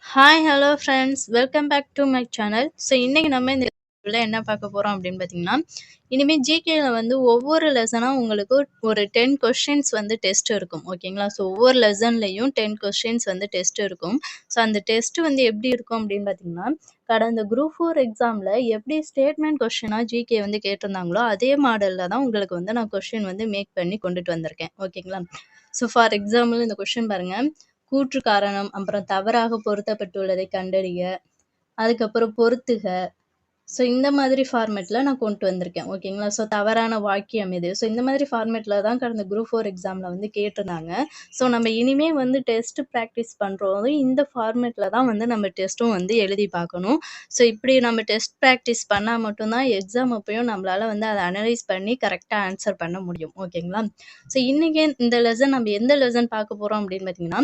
Hi hello friends welcome back to my channel. So இன்றைக்கி நம்ம இந்த வீடியோவில் என்ன பார்க்க போகிறோம் அப்படின்னு பார்த்தீங்கன்னா, இனிமேல் ஜிகேல வந்து ஒவ்வொரு லெசனாக உங்களுக்கு ஒரு 10 கொஷின்ஸ் வந்து டெஸ்ட் இருக்கும் ஓகேங்களா. ஸோ ஒவ்வொரு லெசன்லேயும் 10 கொஷின்ஸ் வந்து டெஸ்ட் இருக்கும். ஸோ அந்த டெஸ்ட் வந்து எப்படி இருக்கும் அப்படின்னு பார்த்தீங்கன்னா, கடந்த குரூப் 4 எக்ஸாமில் எப்படி ஸ்டேட்மெண்ட் கொஷினாக ஜிகே வந்து கேட்டிருந்தாங்களோ அதே மாடலில் தான் உங்களுக்கு வந்து நான் கொஷின் வந்து மேக் பண்ணி கொண்டுட்டு வந்திருக்கேன் ஓகேங்களா. ஸோ ஃபார் எக்ஸாம்பிள் இந்த கொஷின் பாருங்கள். கூற்று காரணம், அப்புறம் தவறாக பொருத்தப்பட்டுள்ளதை கண்டறிக, அதுக்கப்புறம் பொறுத்துக. ஸோ இந்த மாதிரி ஃபார்மேட்டில் நான் கொண்டு வந்திருக்கேன் ஓகேங்களா. ஸோ தவறான வாக்கியம் இது. ஸோ இந்த மாதிரி ஃபார்மேட்டில் தான் கடந்த குரூப் 4 எக்ஸாமில் வந்து கேட்டிருந்தாங்க. ஸோ நம்ம இனிமே வந்து டெஸ்ட் ப்ராக்டிஸ் பண்ணுறோம் இந்த ஃபார்மேட்டில் தான் வந்து நம்ம டெஸ்ட்டும் வந்து எழுதி பார்க்கணும். ஸோ இப்படி நம்ம டெஸ்ட் ப்ராக்டிஸ் பண்ணால் மட்டும்தான் எக்ஸாம் அப்பயும் நம்மளால் வந்து அதை அனலைஸ் பண்ணி கரெக்டாக ஆன்சர் பண்ண முடியும் ஓகேங்களா. ஸோ இன்றைக்கி இந்த லெசன் நம்ம எந்த லெசன் பார்க்க போகிறோம் அப்படின்னு பார்த்தீங்கன்னா,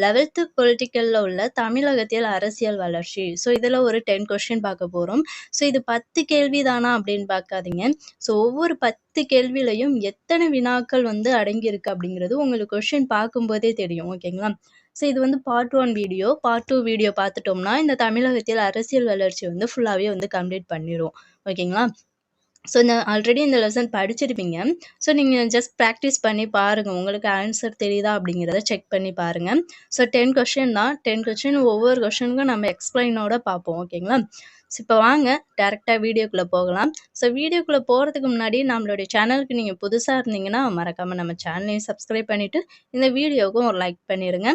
11th பொலிட்டிக்கலில் உள்ள தமிழகத்தில் அரசியல் வளர்ச்சி. ஸோ இதில் ஒரு 10 கொஷின் பார்க்க போகிறோம். ஸோ இது 10 கேள்வி தானா அப்படின்னு பார்க்காதீங்க. ஸோ ஒவ்வொரு 10 கேள்வியிலையும் எத்தனை வினாக்கள் வந்து அடங்கியிருக்கு அப்படிங்கிறது உங்களுக்கு கொஷின் பார்க்கும்போதே தெரியும் ஓகேங்களா. ஸோ இது வந்து பார்ட் 1 வீடியோ. பார்ட் 2 வீடியோ பார்த்துட்டோம்னா இந்த தமிழகத்தில் அரசியல் வளர்ச்சி வந்து ஃபுல்லாகவே வந்து கம்ப்ளீட் பண்ணிடும் ஓகேங்களா. ஸோ ஆல்ரெடி இந்த லெசன் படிச்சிருப்பீங்க. ஸோ நீங்கள் ஜஸ்ட் ப்ராக்டிஸ் பண்ணி பாருங்கள், உங்களுக்கு ஆன்சர் தெரியுதா அப்படிங்கிறத செக் பண்ணி பாருங்கள். ஸோ 10 கொஷின் தான். 10 கொஷின் ஒவ்வொரு கொஷினுக்கும் நம்ம எக்ஸ்பிளைனோட பார்ப்போம் ஓகேங்களா. ஸோ இப்போ வாங்க டேரெக்டாக வீடியோக்குள்ளே போகலாம். ஸோ வீடியோக்குள்ளே போகிறதுக்கு முன்னாடி நம்மளுடைய சேனலுக்கு நீங்கள் புதுசாக இருந்தீங்கன்னா மறக்காமல் நம்ம சேனலையும் சப்ஸ்கிரைப் பண்ணிவிட்டு இந்த வீடியோவுக்கும் ஒரு லைக் பண்ணிடுங்க.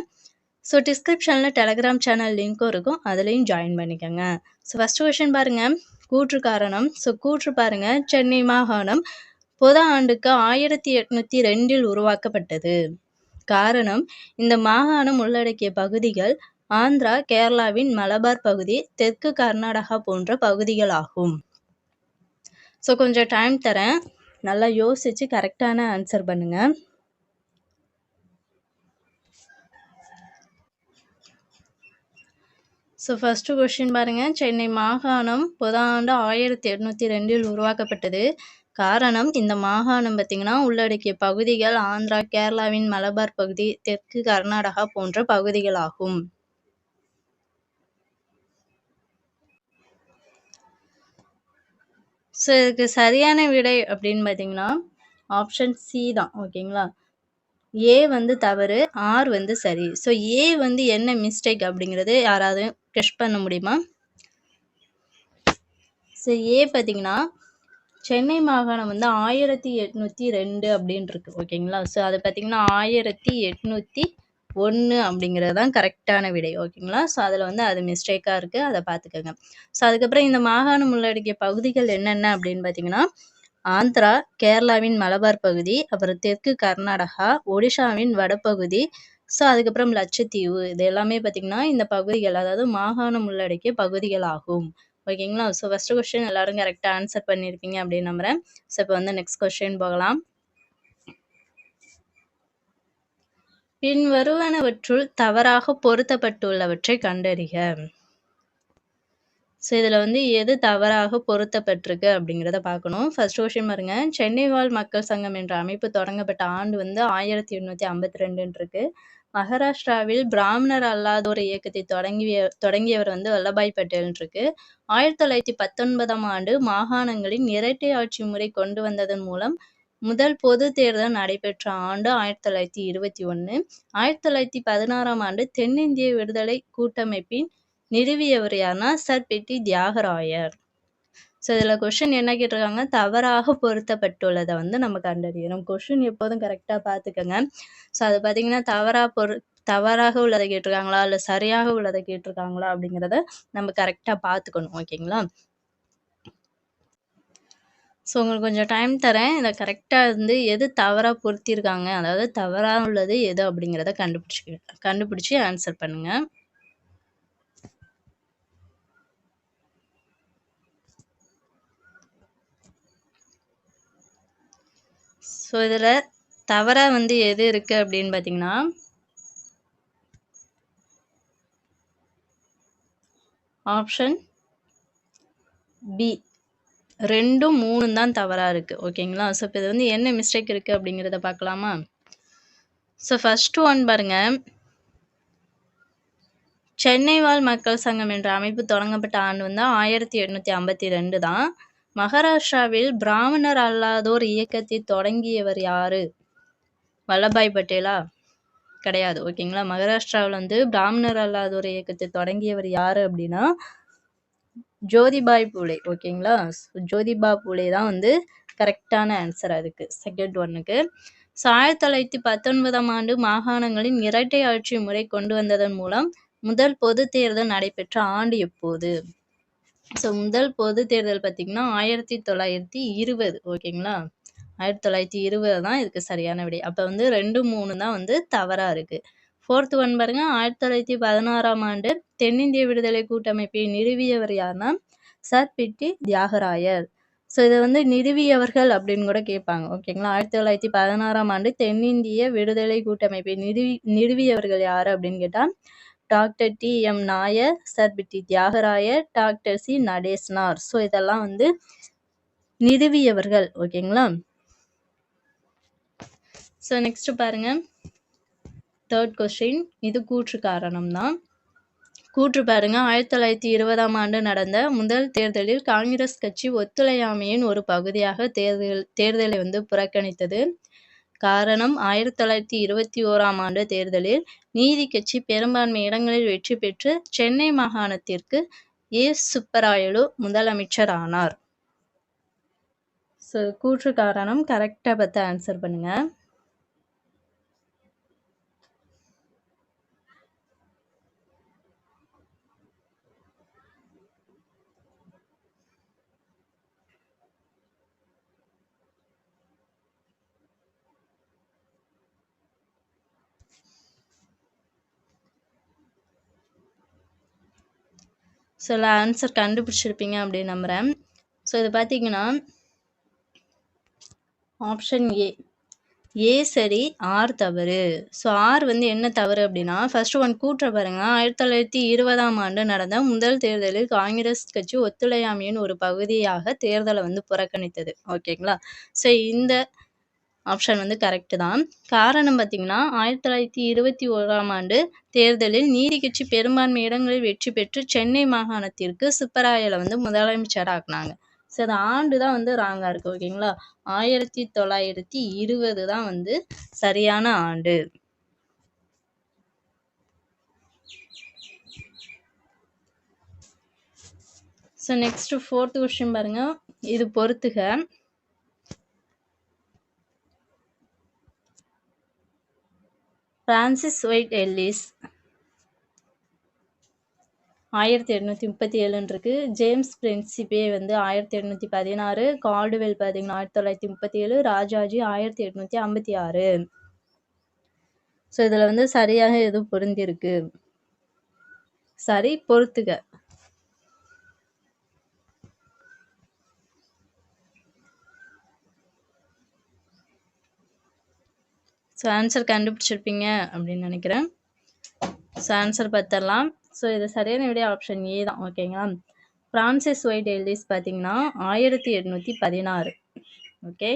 ஸோ டிஸ்கிரிப்ஷனில் டெலகிராம் சேனல் லிங்க்கும் இருக்கும், அதுலேயும் ஜாயின் பண்ணிக்கோங்க. ஸோ ஃபஸ்ட்டு கொஷின் பாருங்கள். கூற்று காரணம். ஸோ கூற்று பாருங்க, சென்னை மாகாணம் பொது ஆண்டுக்கு 1802 உருவாக்கப்பட்டது. காரணம், இந்த மாகாணம் உள்ளடக்கிய பகுதிகள் ஆந்திரா, கேரளாவின் மலபார் பகுதி, தெற்கு கர்நாடகா போன்ற பகுதிகள் ஆகும். ஸோ கொஞ்சம் டைம் தரேன், நல்லா யோசிச்சு கரெக்டான ஆன்சர் பண்ணுங்க. ஸோ ஃபஸ்ட்டு கொஷின் பாருங்கள். சென்னை மாகாணம் பொது ஆண்டு 1802 உருவாக்கப்பட்டது. காரணம், இந்த மாகாணம் பார்த்திங்கன்னா உள்ளடக்கிய பகுதிகள் ஆந்திரா, கேரளாவின் மலபார் பகுதி, தெற்கு கர்நாடகா போன்ற பகுதிகள் ஆகும். ஸோ இதுக்கு சரியான விடை அப்படின்னு பார்த்தீங்கன்னா ஆப்ஷன் சி தான் ஓகேங்களா. ஏ வந்து தவறு, ஆர் வந்து சரி. ஸோ ஏ வந்து என்ன மிஸ்டேக் அப்படிங்கிறது யாராவது கெஸ் பண்ண முடியுமா? ஸோ ஏ பார்த்தீங்கன்னா சென்னை மாகாணம் வந்து 1802 அப்படின்னு இருக்கு ஓகேங்களா. ஸோ அது பார்த்தீங்கன்னா 1801 அப்படிங்கிறது தான் கரெக்டான விடை ஓகேங்களா. ஸோ அதில் வந்து அது மிஸ்டேக்காக இருக்குது, அதை பார்த்துக்கோங்க. ஸோ அதுக்கப்புறம் இந்த மாகாணம் உள்ளடக்கிய பகுதிகள் என்னென்ன அப்படின்னு பார்த்தீங்கன்னா ஆந்திரா, கேரளாவின் மலபார் பகுதி, அப்புறம் தெற்கு கர்நாடகா, ஒடிஷாவின் வடபகுதி, ஸோ அதுக்கப்புறம் லட்சத்தீவு. இது எல்லாமே பார்த்தீங்கன்னா இந்த பகுதிகள், அதாவது மாகாணம் உள்ளடக்கிய பகுதிகள் ஆகும் ஓகேங்களா. ஸோ ஃபஸ்ட்டு கொஸ்டின் எல்லாரும் கரெக்டாக ஆன்சர் பண்ணியிருப்பீங்க அப்படின்னு நம்புகிறேன். ஸோ இப்போ வந்து நெக்ஸ்ட் கொஸ்டின் போகலாம். பின் வருவனவற்றுள் தவறாக பொருத்தப்பட்டுள்ளவற்றை கண்டறிக. ஸோ இதில் வந்து எது தவறாக பொருத்தப்பட்டிருக்கு அப்படிங்கிறத பார்க்கணும். ஃபர்ஸ்ட் கொஸ்டின் பாருங்க. சென்னை வாழ் மக்கள் சங்கம் என்ற அமைப்பு தொடங்கப்பட்ட ஆண்டு வந்து 1882 இருக்கு. மகாராஷ்டிராவில் பிராமணர் அல்லாதோர் இயக்கத்தை தொடங்கியவர் வந்து வல்லபாய் பட்டேல் இருக்கு. 1919ஆம் ஆண்டு மாகாணங்களின் இரட்டை ஆட்சி முறை கொண்டு வந்ததன் மூலம் முதல் பொது தேர்தல் நடைபெற்ற ஆண்டு 1921. 1916ஆம் ஆண்டு தென்னிந்திய விடுதலை கூட்டமைப்பின் நிறுவியவர் யாருன்னா சர் பெட்டி தியாகராயர். ஸோ இதில் கொஷின் என்ன கேட்டிருக்காங்க, தவறாக பொருத்தப்பட்டுள்ளதை வந்து நம்ம கண்டறியணும். கொஷின் எப்போதும் கரெக்டாக பார்த்துக்கோங்க. ஸோ அது பார்த்தீங்கன்னா தவறாக உள்ளதை கேட்டிருக்காங்களா இல்லை சரியாக உள்ளதை கேட்டிருக்காங்களா அப்படிங்கிறத நம்ம கரெக்டாக பார்த்துக்கணும் ஓகேங்களா. ஸோ உங்களுக்கு கொஞ்சம் டைம் தரேன், இதை கரெக்டாக வந்து எது தவறாக பொருத்தியிருக்காங்க, அதாவது தவறாக உள்ளது எது அப்படிங்கிறத கண்டுபிடிச்சி ஆன்சர் பண்ணுங்கள். ஸோ இதில் தவறாக வந்து எது இருக்குது அப்படின்னு பார்த்தீங்கன்னா ஆப்ஷன் பி 2, 3 தான் தவறாக இருக்குது ஓகேங்களா. ஸோ இப்போ இது வந்து என்ன மிஸ்டேக் இருக்குது அப்படிங்கிறத பார்க்கலாமா. ஸோ ஃபஸ்ட்டு ஒன் பாருங்கள். சென்னை வாழ் மக்கள் சங்கம் என்ற அமைப்பு தொடங்கப்பட்ட ஆண்டு வந்து 1852 தான். மகாராஷ்டிராவில் பிராமணர் அல்லாதோர் இயக்கத்தை தொடங்கியவர் யாரு? வல்லபாய் பட்டேலா? கிடையாது. ஓகேங்களா. மகாராஷ்டிராவில் வந்து பிராமணர் அல்லாதோர் இயக்கத்தை தொடங்கியவர் யாரு அப்படின்னா ஜோதிபாய் பூலே. ஓகேங்களா. ஜோதிபா பூலே தான் வந்து கரெக்டான ஆன்சர் அதுக்கு செகண்ட் ஒன்னுக்கு. 1919 ஆண்டு மாகாணங்களின் இரட்டை ஆட்சி முறை கொண்டு வந்ததன் மூலம் முதல் பொது தேர்தல் நடைபெற்ற ஆண்டு எப்போது? ஸோ முதல் பொது தேர்தல் பார்த்தீங்கன்னா 1920. ஓகேங்களா. 1920 தான் இதுக்கு சரியான விடை. அப்போ வந்து 2, 3 தான் வந்து தவறா இருக்கு. ஃபோர்த் ஒன் பாருங்க. 1916 ஆண்டு தென்னிந்திய விடுதலை கூட்டமைப்பை நிறுவியவர் யாருன்னா சர் பிட்டி தியாகராயர். ஸோ இதை வந்து நிறுவியவர்கள் அப்படின்னு கூட கேட்பாங்க. ஓகேங்களா. 1916 ஆண்டு தென்னிந்திய விடுதலை கூட்டமைப்பை நிறுவியவர்கள் யாரு அப்படின்னு கேட்டால் டாக்டர் டி.எம். நாயர், சர் பிட்டி Thyagarayar, doctor C. Natesanar. So இதெல்லாம் வந்து நிறுவியவர்கள். ஓகேங்களா. ஸோ நெக்ஸ்ட் பாருங்க. Third question. இது கூற்று காரணம் தான். கூற்று பாருங்க. 1920 ஆண்டு நடந்த முதல் தேர்தலில் காங்கிரஸ் கட்சி ஒத்துழையாமையின் ஒரு பகுதியாக தேர்தலை வந்து புறக்கணித்தது. காரணம் 1921 ஆண்டு தேர்தலில் நீதி கட்சி பெரும்பான்மை இடங்களில் வெற்றி பெற்று சென்னை மாகாணத்திற்கு சுப்பராயலு முதலமைச்சர் ஆனார். ஸோ கூற்று காரணம் கரெக்டா பார்த்து ஆன்சர் பண்ணுங்க. ஸோ ஆன்சர் கண்டுபிடிச்சிருப்பீங்க அப்படின்னு நம்புகிறேன். ஸோ இது பார்த்தீங்கன்னா ஆப்ஷன் ஏ சரி, ஆர் தவறு. ஸோ ஆர் வந்து என்ன தவறு அப்படின்னா ஃபர்ஸ்ட் ஒன் கூற்ற பாருங்க. 1920 ஆண்டு நடந்த முதல் தேர்தலில் காங்கிரஸ் கட்சி ஒத்துழையாமையின் ஒரு பகுதியாக தேர்தலை வந்து புறக்கணித்தது. ஓகேங்களா. ஸோ இந்த ஆப்ஷன் வந்து கரெக்ட் தான். காரணம் பார்த்தீங்கன்னா 1921 ஆண்டு தேர்தலில் நீதி கட்சி பெரும்பான்மை இடங்களில் வெற்றி பெற்று சென்னை மாகாணத்திற்கு சுப்பராயலை வந்து முதலமைச்சராக்குனாங்க. ஸோ அந்த ஆண்டு தான் வந்து ராங்கா இருக்கு. ஓகேங்களா. 1920 தான் வந்து சரியான ஆண்டு. ஸோ நெக்ஸ்ட் ஃபோர்த் கொஸ்டின் பாருங்க. இது பொறுத்துக. பிரான்சிஸ் ஒயிட் எல்லிஸ் 1837 இருக்கு. ஜேம்ஸ் பிரின்சிபே வந்து 1816. கால்டுவெல் பார்த்தீங்கன்னா 1937. ராஜாஜி 1856. ஸோ இதில் வந்து சரியாக எது பொருந்திருக்கு? சரி, பொறுத்துக. ஸோ ஆன்சர் கண்டுபிடிச்சிருப்பீங்க அப்படின்னு நினைக்கிறேன். ஸோ ஆன்சர் பார்த்துடலாம். ஸோ இது சரியான விட ஆப்ஷன் ஏ தான். ஓகேங்களா. பிரான்சிஸ் ஒயிட் எல்லிஸ் பார்த்தீங்கன்னா 1816. ஓகே,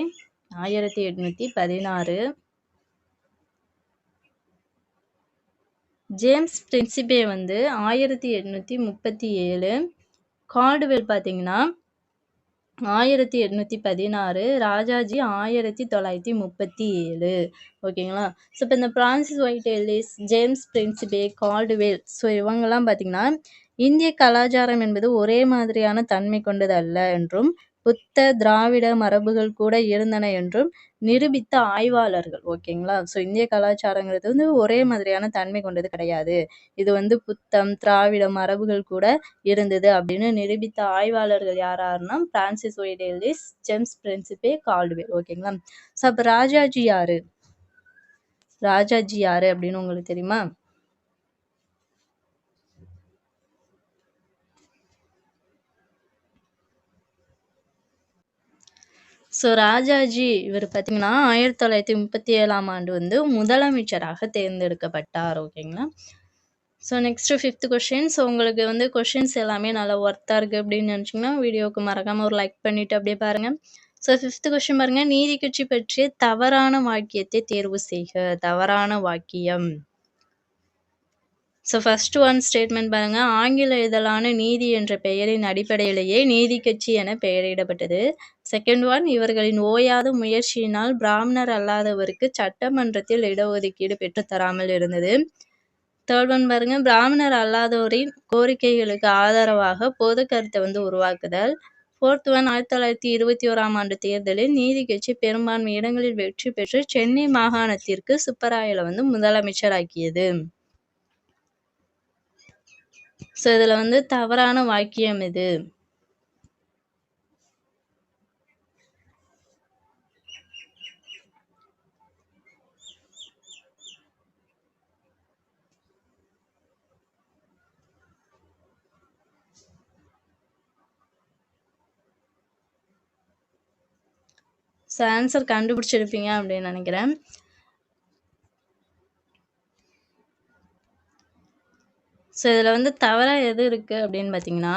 1816. ஜேம்ஸ் பிரின்சிபே வந்து 1837. கால்டுவெல் பார்த்தீங்கன்னா 1816. ராஜாஜி 1937. ஓகேங்களா. ஸோ இப்போ இந்த Francis Whyte Ellis, James Prinsep, Caldwell, so இவங்கெல்லாம் பார்த்தீங்கன்னா இந்திய கலாச்சாரம் என்பது ஒரே மாதிரியான தன்மை கொண்டது அல்ல என்றும் புத்த திராவிட மரபுகள் கூட இருந்தன என்றும் நிரூபித்த ஆய்வாளர்கள். ஓகேங்களா. ஸோ இந்திய கலாச்சாரங்கிறது வந்து ஒரே மாதிரியான தன்மை கொண்டது கிடையாது, இது வந்து புத்தம் திராவிட மரபுகள் கூட இருந்தது அப்படின்னு நிரூபித்த ஆய்வாளர்கள் யாருன்னா Francis Whyte Ellis, James Prinsep, Caldwell. ஓகேங்களா. ஸோ அப்போ ராஜாஜி யாரு? ராஜாஜி யாரு அப்படின்னு உங்களுக்கு தெரியுமா? ஸோ ராஜாஜி இவர் பார்த்தீங்கன்னா 1937 ஆண்டு வந்து முதலமைச்சராக தேர்ந்தெடுக்கப்பட்டார். ஓகேங்களா. So next fifth question. So உங்களுக்கு வந்து கொஸ்டின்ஸ் எல்லாமே நல்லா ஒர்த்தாக இருக்குது அப்படின்னு நினச்சிங்கன்னா வீடியோவுக்கு மறக்காமல் ஒரு லைக் பண்ணிவிட்டு அப்படியே பாருங்கள். ஸோ ஃபிஃப்த் கொஸ்டின் பாருங்கள். நீதி கட்சி பற்றிய தவறான வாக்கியத்தை தேர்வு செய்க. தவறான வாக்கியம். ஸோ ஃபர்ஸ்ட் ஒன் ஸ்டேட்மெண்ட் பாருங்க. ஆங்கில இதழான நீதி என்ற பெயரின் அடிப்படையிலேயே நீதி கட்சி என பெயரிடப்பட்டது. செகண்ட் ஒன், இவர்களின் ஓயாத முயற்சியினால் பிராமணர் அல்லாதவருக்கு சட்டமன்றத்தில் இடஒதுக்கீடு பெற்றுத்தராமல் இருந்தது. தேர்ட் ஒன் பாருங்க. பிராமணர் அல்லாதோரின் கோரிக்கைகளுக்கு ஆதரவாக பொது கருத்தை உருவாக்குதல். ஃபோர்த் ஒன், 1921ஆம் ஆண்டு தேர்தலில் நீதி கட்சி பெரும்பான்மை இடங்களில் வெற்றி பெற்று சென்னை மாகாணத்திற்கு சுப்பராயலை முதலமைச்சராக்கியது. ஸோ இதுல தவறான வாக்கியம் இது. ஸோ ஆன்சர் கண்டுபிடிச்சிருப்பீங்க அப்படின்னு நினைக்கிறேன். ஸோ இதில் தவறா எது இருக்குது அப்படின்னு பார்த்தீங்கன்னா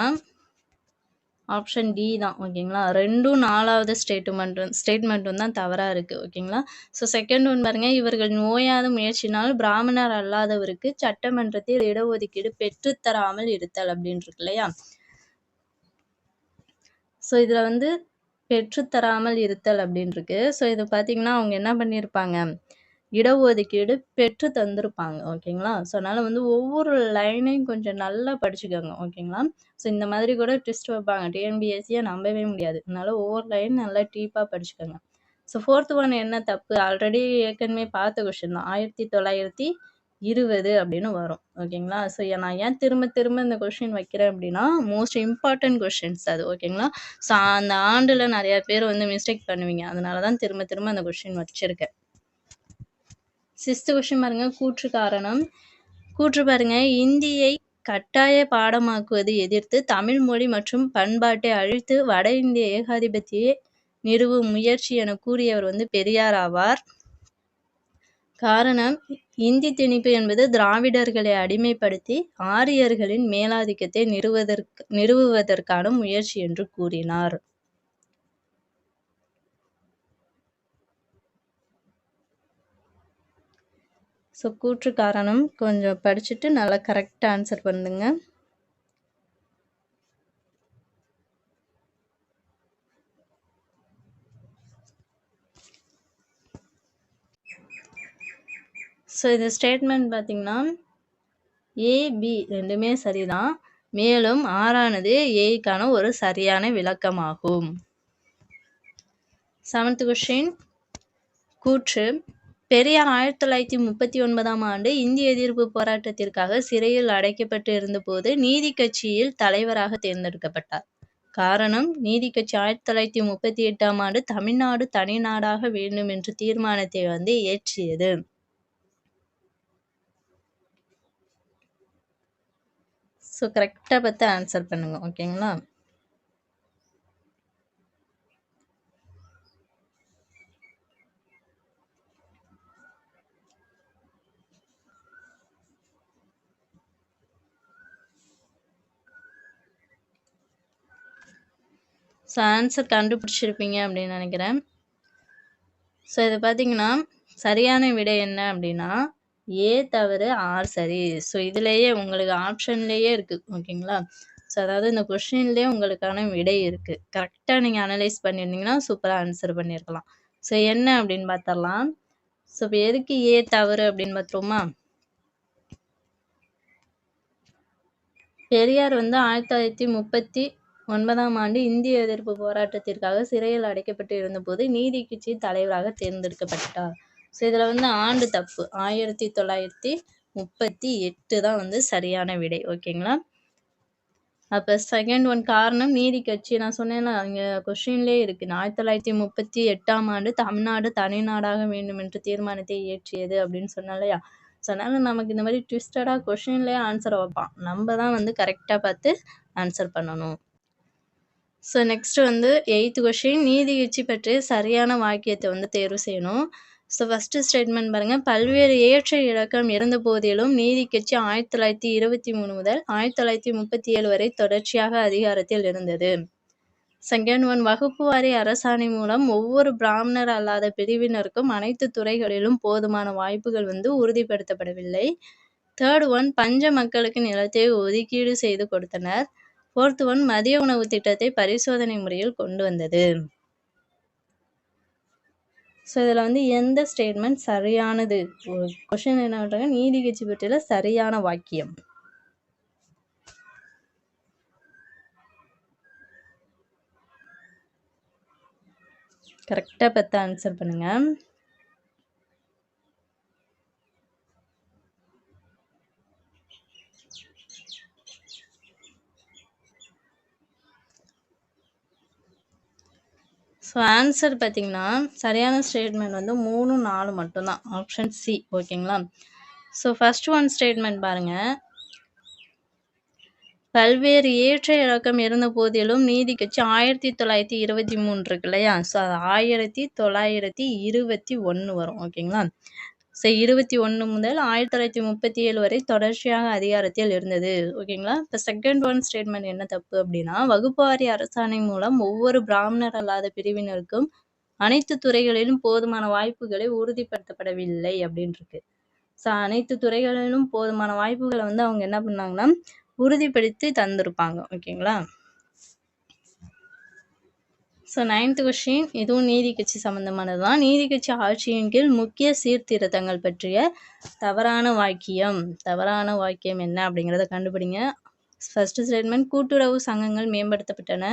ஆப்ஷன் டி தான். ஓகேங்களா, 2ம் 4வது ஸ்டேட்மெண்ட்டும் தான் தவறாக இருக்குது. ஓகேங்களா. ஸோ செகண்ட் ஒன் பாருங்க. இவர்கள் நோயாத முயற்சினால் பிராமணர் அல்லாதவருக்கு சட்டமன்றத்தில் இடஒதுக்கீடு பெற்றுத்தராமல் இருத்தல் அப்படின்னு இருக்கு இல்லையா. ஸோ இதில் பெற்றுத்தராமல் இருத்தல் அப்படின்னு இருக்கு. ஸோ இது பார்த்தீங்கன்னா அவங்க என்ன பண்ணியிருப்பாங்க, இடஒதுக்கீடு பெற்று தந்திருப்பாங்க. ஓகேங்களா. ஸோ அதனால் ஒவ்வொரு லைனையும் கொஞ்சம் நல்லா படிச்சுக்கோங்க. ஓகேங்களா. ஸோ இந்த மாதிரி கூட ட்விஸ்ட் வைப்பாங்க. டிஎன்பிஎஸ்சியை நம்பவே முடியாது. அதனால் ஒவ்வொரு லைன் நல்லா டீப்பாக படிச்சுக்கோங்க. ஸோ ஃபோர்த் ஒன் என்ன தப்பு, ஆல்ரெடி ஏற்கனவே பார்த்த கொஷின் தான். 1920 அப்படின்னு வரும். ஓகேங்களா. ஸோ நான் ஏன் திரும்ப திரும்ப இந்த கொஷின் வைக்கிறேன் அப்படின்னா மோஸ்ட் இம்பார்ட்டன்ட் கொஷின்ஸ் அது. ஓகேங்களா. ஸோ அந்த ஆண்டில் நிறையா பேர் மிஸ்டேக் பண்ணுவீங்க. அதனால தான் திரும்ப திரும்ப அந்த கொஷின் வச்சுருக்கேன். 6th கொஸ்டின் பாருங்க. கூற்று காரணம். கூற்று பாருங்க. இந்தியை கட்டாய பாடமாக்குவது எதிர்த்து தமிழ் மொழி மற்றும் பண்பாட்டை அழித்து வட இந்திய ஏகாதிபத்தியை நிறுவும் முயற்சி என கூறியவர் பெரியார் ஆவார். காரணம், இந்தி திணிப்பு என்பது திராவிடர்களை அடிமைப்படுத்தி ஆரியர்களின் மேலாதிக்கத்தை நிறுவுவதற்கான முயற்சி என்று கூறினார். ஸோ கூற்று காரணம் கொஞ்சம் படிச்சுட்டு நல்லா கரெக்டாக ஆன்சர் பண்ணுங்க. ஸோ இந்த ஸ்டேட்மெண்ட் பார்த்தீங்கன்னா ஏபி ரெண்டுமே சரிதான். மேலும் ஆறானது ஏக்கான ஒரு சரியான விளக்கமாகும். 7th question. கூற்று. பெரியார் 1939ஆம் ஆண்டு இந்திய எதிர்ப்பு போராட்டத்திற்காக சிறையில் அடைக்கப்பட்டு இருந்தபோது நீதி கட்சியில் தலைவராக தேர்ந்தெடுக்கப்பட்டார். காரணம், நீதி கட்சி 1938ஆம் ஆண்டு தமிழ்நாடு தனி நாடாக வேண்டும் என்ற தீர்மானத்தை இயற்றியது. ஸோ கரெக்டாக பார்த்து ஆன்சர் பண்ணுங்க. ஓகேங்களா. ஸோ ஆன்சர் கண்டுபிடிச்சிருப்பீங்க அப்படின்னு நினைக்கிறேன். ஸோ இது பார்த்தீங்கன்னா சரியான விடை என்ன அப்படின்னா ஏ தவிர ஆர் சரி. ஸோ இதுலேயே உங்களுக்கு ஆப்ஷன்லேயே இருக்குது. ஓகேங்களா. ஸோ அதாவது இந்த கொஷின்லேயே உங்களுக்கான விடை இருக்குது. கரெக்டாக நீங்கள் அனலைஸ் பண்ணியிருந்தீங்கன்னா சூப்பராக ஆன்சர் பண்ணியிருக்கலாம். ஸோ என்ன அப்படின்னு பார்த்தரலாம். ஸோ இப்போ எதுக்கு ஏ தவறு அப்படின்னு பார்த்துருவோமா. பெரியார் 1939ஆம் ஆண்டு இந்திய எதிர்ப்பு போராட்டத்திற்காக சிறையில் அடைக்கப்பட்டு இருந்தபோது நீதி கட்சி தலைவராக தேர்ந்தெடுக்கப்பட்டார். ஸோ இதில் ஆண்டு தப்பு. 1938 தான் சரியான விடை. ஓகேங்களா. அப்போ செகண்ட் ஒன் காரணம் நீதி கட்சி. நான் சொன்னேன்னா இங்கே கொஸ்டின்லேயே இருக்கு. 1938ஆம் ஆண்டு தமிழ்நாடு தனி நாடாக வேண்டும் என்ற தீர்மானத்தை இயற்றியது அப்படின்னு சொன்னேன் இல்லையா. ஸோ அதனால் நமக்கு இந்த மாதிரி ட்விஸ்டடாக கொஷின்லேயே ஆன்சர் வைப்பான். நம்ம தான் கரெக்டாக பார்த்து ஆன்சர் பண்ணணும். So next 8th question. நீதி கட்சி பற்றி சரியான வாக்கியத்தை தேர்வு செய்யணும். ஸோ ஃபஸ்ட்டு ஸ்டேட்மெண்ட் பாருங்கள். பல்வேறு ஏற்ற இறக்கம் இருந்த போதிலும் நீதி கட்சி 1923 முதல் 1937 வரை தொடர்ச்சியாக அதிகாரத்தில் இருந்தது. செகண்ட் ஒன், வகுப்பு வாரி அரசாணை மூலம் ஒவ்வொரு பிராமணர் அல்லாத பிரிவினருக்கும் அனைத்து துறைகளிலும் போதுமான வாய்ப்புகள் உறுதிப்படுத்தப்படவில்லை. தேர்ட் ஒன் பஞ்ச மக்களுக்கு நிலத்தை ஒதுக்கீடு செய்து கொடுத்தனர். ஃபோர்த் ஒன் மதிய உணவு திட்டத்தை பரிசோதனை முறையில் கொண்டு வந்தது. ஸோ இதில் வந்து எந்த ஸ்டேட்மெண்ட் சரியானது? கொஷின் என்ன பண்ணுறாங்க, நீதி கட்சி பற்றிய சரியான வாக்கியம். கரெக்டாக பார்த்து ஆன்சர் பண்ணுங்க. ஸோ ஆன்சர் பார்த்தீங்கன்னா சரியான ஸ்டேட்மெண்ட் வந்து 3, 4 மட்டும்தான். Option C. ஓகேங்களா? ஸோ ஃபர்ஸ்ட் ஒன் ஸ்டேட்மெண்ட் பாருங்க. பல்வேறு ஏற்ற இறக்கம் இருந்த போதிலும் நீதி கட்சி 1923 இருக்கு இல்லையா? ஸோ அது 1921 வரும். ஓகேங்களா? ஸோ 21 முதல் 1937 வரை தொடர்ச்சியாக அதிகாரத்தில் இருந்தது. ஓகேங்களா? இப்போ செகண்ட் ஒன் ஸ்டேட்மெண்ட் என்ன தப்பு அப்படின்னா, வகுப்புவாரி அரசாணை மூலம் ஒவ்வொரு பிராமணர் அல்லாத பிரிவினருக்கும் அனைத்து துறைகளிலும் போதுமான வாய்ப்புகளை உறுதிப்படுத்தப்படவில்லை அப்படின்னு இருக்கு. ஸோ அனைத்து துறைகளிலும் போதுமான வாய்ப்புகளை வந்து அவங்க என்ன பண்ணாங்கன்னா உறுதிப்படுத்தி தந்திருப்பாங்க. ஓகேங்களா? ஸோ 9th கொஸ்டின், இதுவும் நீதி கட்சி சம்பந்தமானது தான். நீதி கட்சி ஆட்சியின் கீழ் முக்கிய சீர்திருத்தங்கள் பற்றிய தவறான வாக்கியம். தவறான வாக்கியம் என்ன அப்படிங்கிறத கண்டுபிடிங்க. ஃபர்ஸ்ட் ஸ்டேட்மெண்ட், கூட்டுறவு சங்கங்கள் மேம்படுத்தப்பட்டன.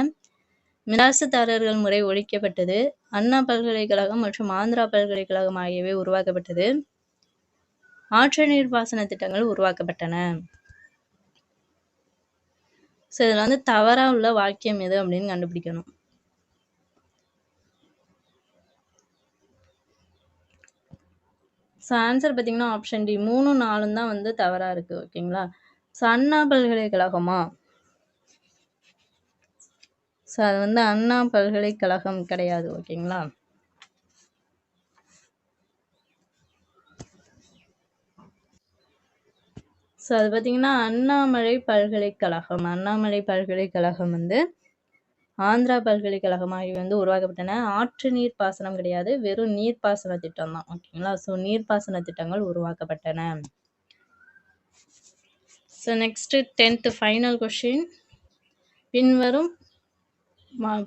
மிராசுதாரர்கள் முறை ஒழிக்கப்பட்டது. அண்ணா பல்கலைக்கழகம் மற்றும் ஆந்திரா பல்கலைக்கழகம் ஆகியவை உருவாக்கப்பட்டது. ஆற்று நீர் பாசன திட்டங்கள் உருவாக்கப்பட்டன. ஸோ இதில் வந்து தவறாக உள்ள வாக்கியம் எது அப்படின்னு கண்டுபிடிக்கணும். ஸோ ஆன்சர் பார்த்தீங்கன்னா ஆப்ஷன் டி 3, 4 தான் வந்து தவறாக இருக்குது. ஓகேங்களா? ஸோ அண்ணா பல்கலைக்கழகமா? ஸோ அது வந்து அண்ணா பல்கலைக்கழகம் கிடையாது. ஓகேங்களா? ஸோ அது பார்த்தீங்கன்னா அண்ணாமலை பல்கலைக்கழகம். அண்ணாமலை பல்கலைக்கழகம் வந்து ஆந்திரா பல்கலைக்கழகம் ஆகிய வந்து உருவாக்கப்பட்டன. ஆற்று நீர் பாசனம் கிடையாது, வெறும் நீர்ப்பாசன திட்டம் தான். ஓகேங்களா? ஸோ நீர்ப்பாசன திட்டங்கள் உருவாக்கப்பட்டன. So next 10th final question,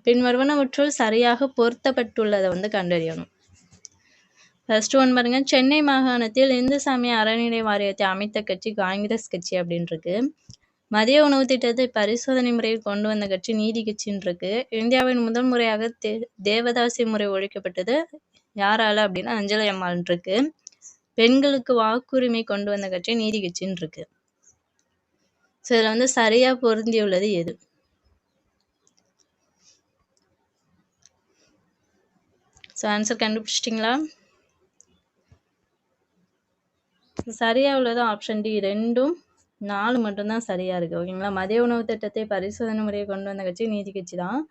பின்வருவனவற்றுள் சரியாக பொருத்தப்பட்டுள்ளதை வந்து கண்டறியணும். ஃபர்ஸ்ட் ஒன் பாருங்க, சென்னை மாகாணத்தில் இந்து சமய அறநிலை வாரியத்தை அமைத்த கட்சி காங்கிரஸ் கட்சி அப்படின்னு இருக்கு. மதிய உணவு திட்டத்தை பரிசோதனை முறையில் கொண்டு வந்த கட்சி நீதி கட்சின்னு இருக்கு. இந்தியாவின் முதல் முறையாக தேவதாசி முறை ஒழிக்கப்பட்டது யாரால அப்படின்னா அஞ்சலி அம்மாள் இருக்கு. பெண்களுக்கு வாக்குரிமை கொண்டு வந்த கட்சி நீதி கட்சின்னு இருக்கு. ஸோ இதில் வந்து சரியா பொருந்தியுள்ளது எது? ஸோ ஆன்சர் கண்டுபிடிச்சிட்டிங்களா? சரியா உள்ளது ஆப்ஷன் டி 2, 4 மட்டும்தான் சரியா இருக்கு. ஓகேங்களா? மதிய உணவு திட்டத்தை பரிசோதனை முறையை கொண்டு வந்த கட்சி நீதி கட்சி தான்.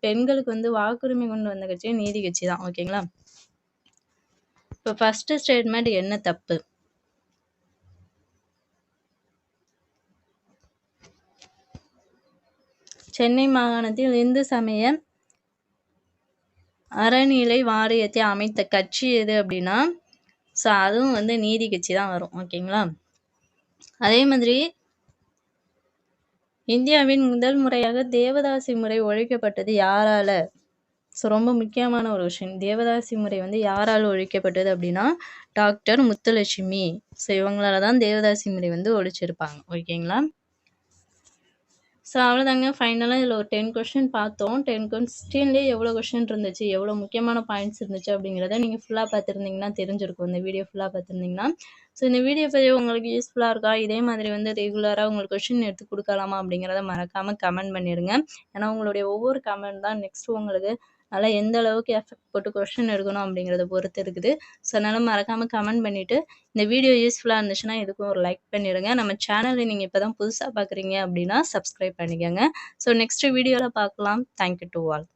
பெண்களுக்கு வந்து வாக்குரிமை கொண்டு வந்த கட்சி நீதி கட்சி தான். ஓகேங்களா? இப்போ ஃபர்ஸ்ட் ஸ்டேட்மெண்ட் என்ன தப்பு? சென்னை மாகாணத்தில் இந்து சமய அறநிலை வாரியத்தை அமைத்த கட்சி எது அப்படின்னா, ஸோ அதுவும் வந்து நீதி கட்சி தான் வரும். ஓகேங்களா? அதே மாதிரி இந்தியாவின் முதல் முறையாக தேவதாசி முறை ஒழிக்கப்பட்டது யாரால? ஸோ ரொம்ப முக்கியமான ஒரு விஷயம், தேவதாசி முறை வந்து யாரால் ஒழிக்கப்பட்டது அப்படின்னா டாக்டர் முத்துலட்சுமி. ஸோ இவங்களால தான் தேவதாசி முறை வந்து ஒழிச்சிருப்பாங்க. ஓகேங்களா? ஸோ அவ்வளோதாங்க. ஃபைனலாக இதில் ஒரு 10 கொஸ்டின் பார்த்தோம். 10 கொஸ்டின்லேயே எவ்வளோ கொஸ்டின் இருந்துச்சு, எவ்வளோ முக்கியமான பாயிண்ட்ஸ் இருந்துச்சு அப்படிங்கிறத நீங்கள் ஃபுல்லாக பார்த்துருந்தீங்கன்னா தெரிஞ்சிருக்கும், இந்த வீடியோ ஃபுல்லாக பார்த்துருந்தீங்கன்னா. ஸோ இந்த வீடியோ பதிவு உங்களுக்கு யூஸ்ஃபுல்லாக இருக்கா, இதே மாதிரி வந்து ரெகுலராக உங்களுக்கு கொஸ்டின் எடுத்து கொடுக்கலாமா அப்படிங்கிறத மறக்காமல் கமெண்ட் பண்ணிடுங்க. ஏன்னா உங்களுடைய ஒவ்வொரு கமெண்ட் தான் நெக்ஸ்ட் உங்களுக்கு நல்லா எந்த அளவுக்கு எஃபெக்ட் போட்டு கொஸ்டின் எடுக்கணும் அப்படிங்கிறத பொறுத்து இருக்குது. ஸோ அதனால் மறக்காமல் கமெண்ட் பண்ணிவிட்டு இந்த வீடியோ யூஸ்ஃபுல்லாக இருந்துச்சுன்னா இதுக்கும் ஒரு லைக் பண்ணிடுங்க. நம்ம சேனலை நீங்கள் இப்போ தான் புதுசாக பார்க்குறீங்க அப்படின்னா சப்ஸ்கிரைப் பண்ணிக்கோங்க. ஸோ நெக்ஸ்ட் வீடியோவில் பார்க்கலாம். Thank you to all.